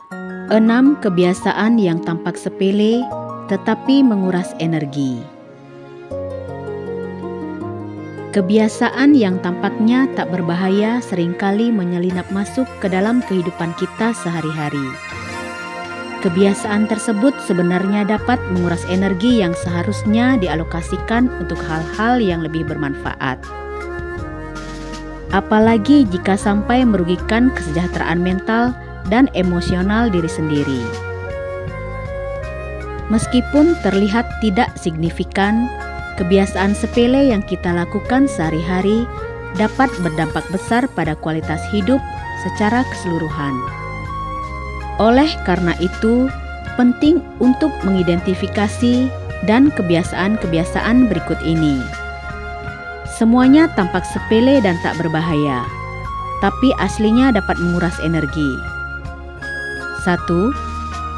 6 kebiasaan yang tampak sepele tetapi menguras energi. Kebiasaan yang tampaknya tak berbahaya seringkali menyelinap masuk ke dalam kehidupan kita sehari-hari. Kebiasaan tersebut sebenarnya dapat menguras energi yang seharusnya dialokasikan untuk hal-hal yang lebih bermanfaat. Apalagi jika sampai merugikan kesejahteraan mental dan emosional diri sendiri. Meskipun terlihat tidak signifikan, kebiasaan sepele yang kita lakukan sehari-hari dapat berdampak besar pada kualitas hidup secara keseluruhan. Oleh karena itu, penting untuk mengidentifikasi dan kebiasaan-kebiasaan berikut ini. Semuanya tampak sepele dan tak berbahaya, tapi aslinya dapat menguras energi. 1.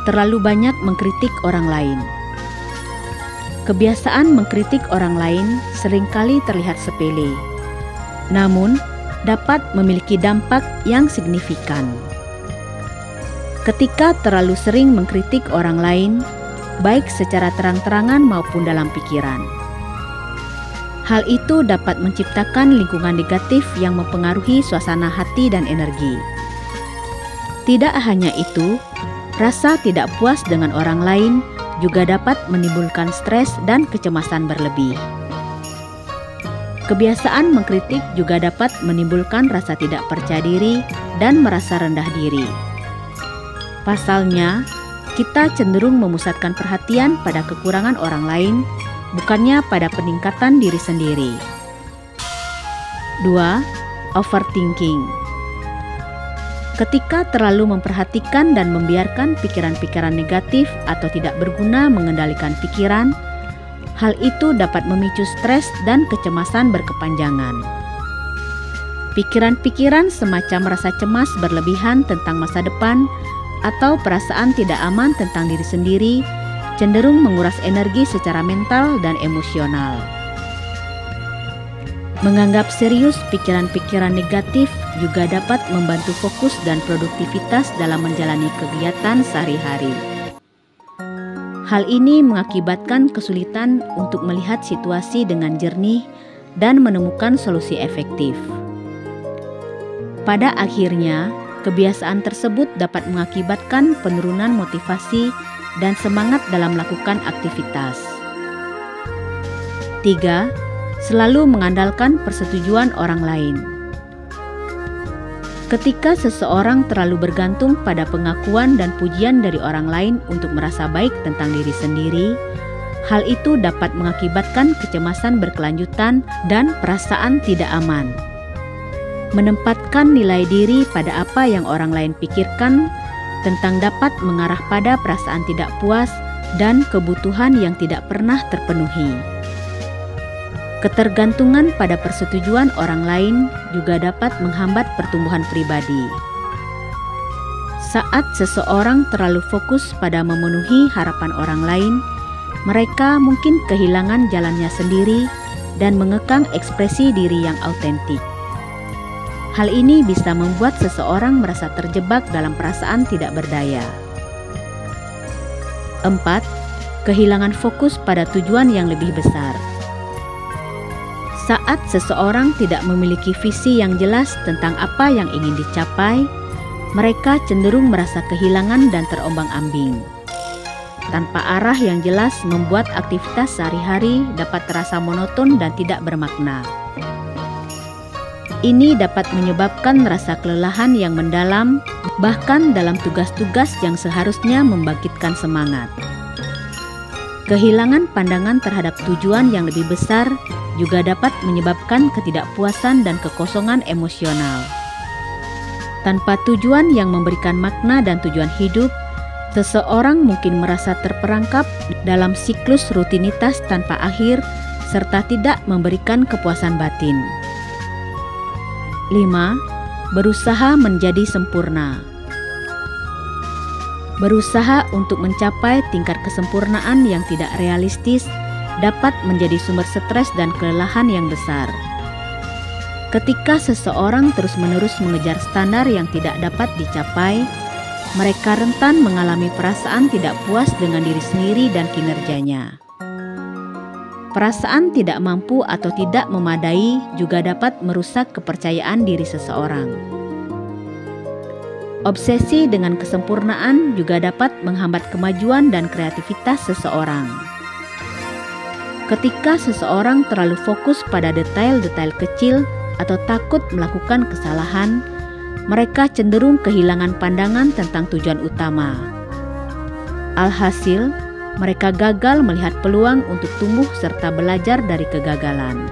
Terlalu banyak mengkritik orang lain. Kebiasaan mengkritik orang lain seringkali terlihat sepele, namun dapat memiliki dampak yang signifikan. Ketika terlalu sering mengkritik orang lain, baik secara terang-terangan maupun dalam pikiran, hal itu dapat menciptakan lingkungan negatif yang mempengaruhi suasana hati dan energi. Tidak hanya itu, rasa tidak puas dengan orang lain juga dapat menimbulkan stres dan kecemasan berlebih. Kebiasaan mengkritik juga dapat menimbulkan rasa tidak percaya diri dan merasa rendah diri. Pasalnya, kita cenderung memusatkan perhatian pada kekurangan orang lain, bukannya pada peningkatan diri sendiri. 2. Overthinking. Ketika terlalu memperhatikan dan membiarkan pikiran-pikiran negatif atau tidak berguna mengendalikan pikiran, hal itu dapat memicu stres dan kecemasan berkepanjangan. Pikiran-pikiran semacam rasa cemas berlebihan tentang masa depan atau perasaan tidak aman tentang diri sendiri cenderung menguras energi secara mental dan emosional. Menganggap serius pikiran-pikiran negatif juga dapat membantu fokus dan produktivitas dalam menjalani kegiatan sehari-hari. Hal ini mengakibatkan kesulitan untuk melihat situasi dengan jernih dan menemukan solusi efektif. Pada akhirnya, kebiasaan tersebut dapat mengakibatkan penurunan motivasi dan semangat dalam melakukan aktivitas. 3. Selalu mengandalkan persetujuan orang lain. Ketika seseorang terlalu bergantung pada pengakuan dan pujian dari orang lain untuk merasa baik tentang diri sendiri, hal itu dapat mengakibatkan kecemasan berkelanjutan dan perasaan tidak aman. Menempatkan nilai diri pada apa yang orang lain pikirkan tentang dapat mengarah pada perasaan tidak puas dan kebutuhan yang tidak pernah terpenuhi. Ketergantungan pada persetujuan orang lain juga dapat menghambat pertumbuhan pribadi. Saat seseorang terlalu fokus pada memenuhi harapan orang lain, mereka mungkin kehilangan jalannya sendiri dan mengekang ekspresi diri yang autentik. Hal ini bisa membuat seseorang merasa terjebak dalam perasaan tidak berdaya. 4. Kehilangan fokus pada tujuan yang lebih besar. Saat seseorang tidak memiliki visi yang jelas tentang apa yang ingin dicapai, mereka cenderung merasa kehilangan dan terombang-ambing. Tanpa arah yang jelas membuat aktivitas sehari-hari dapat terasa monoton dan tidak bermakna. Ini dapat menyebabkan rasa kelelahan yang mendalam, bahkan dalam tugas-tugas yang seharusnya membangkitkan semangat. Kehilangan pandangan terhadap tujuan yang lebih besar juga dapat menyebabkan ketidakpuasan dan kekosongan emosional. Tanpa tujuan yang memberikan makna dan tujuan hidup, seseorang mungkin merasa terperangkap dalam siklus rutinitas tanpa akhir serta tidak memberikan kepuasan batin. 5. Berusaha menjadi sempurna. Berusaha untuk mencapai tingkat kesempurnaan yang tidak realistis dapat menjadi sumber stres dan kelelahan yang besar. Ketika seseorang terus-menerus mengejar standar yang tidak dapat dicapai, mereka rentan mengalami perasaan tidak puas dengan diri sendiri dan kinerjanya. Perasaan tidak mampu atau tidak memadai juga dapat merusak kepercayaan diri seseorang. Obsesi dengan kesempurnaan juga dapat menghambat kemajuan dan kreativitas seseorang. Ketika seseorang terlalu fokus pada detail-detail kecil atau takut melakukan kesalahan, mereka cenderung kehilangan pandangan tentang tujuan utama. Alhasil, mereka gagal melihat peluang untuk tumbuh serta belajar dari kegagalan.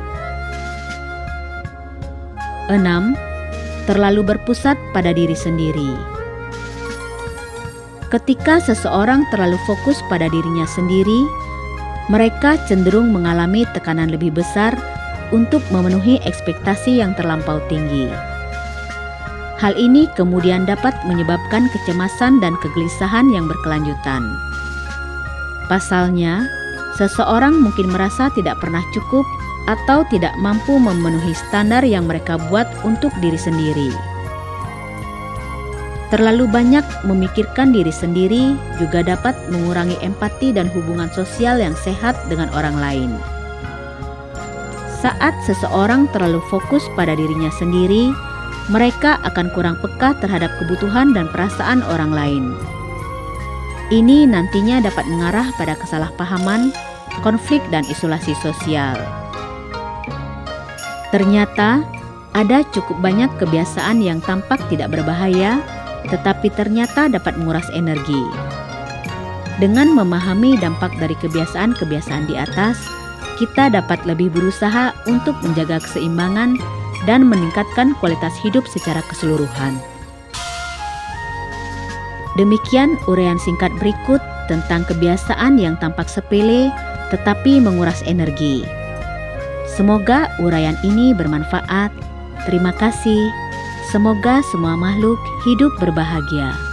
6. Terlalu berpusat pada diri sendiri. Ketika seseorang terlalu fokus pada dirinya sendiri, mereka cenderung mengalami tekanan lebih besar untuk memenuhi ekspektasi yang terlampau tinggi. Hal ini kemudian dapat menyebabkan kecemasan dan kegelisahan yang berkelanjutan. Pasalnya, seseorang mungkin merasa tidak pernah cukup atau tidak mampu memenuhi standar yang mereka buat untuk diri sendiri. Terlalu banyak memikirkan diri sendiri juga dapat mengurangi empati dan hubungan sosial yang sehat dengan orang lain. Saat seseorang terlalu fokus pada dirinya sendiri, mereka akan kurang peka terhadap kebutuhan dan perasaan orang lain. Ini nantinya dapat mengarah pada kesalahpahaman, konflik, dan isolasi sosial. Ternyata, ada cukup banyak kebiasaan yang tampak tidak berbahaya, tetapi ternyata dapat menguras energi. Dengan memahami dampak dari kebiasaan-kebiasaan di atas, kita dapat lebih berusaha untuk menjaga keseimbangan dan meningkatkan kualitas hidup secara keseluruhan. Demikian uraian singkat berikut tentang kebiasaan yang tampak sepele tetapi menguras energi. Semoga uraian ini bermanfaat. Terima kasih. Semoga semua makhluk hidup berbahagia.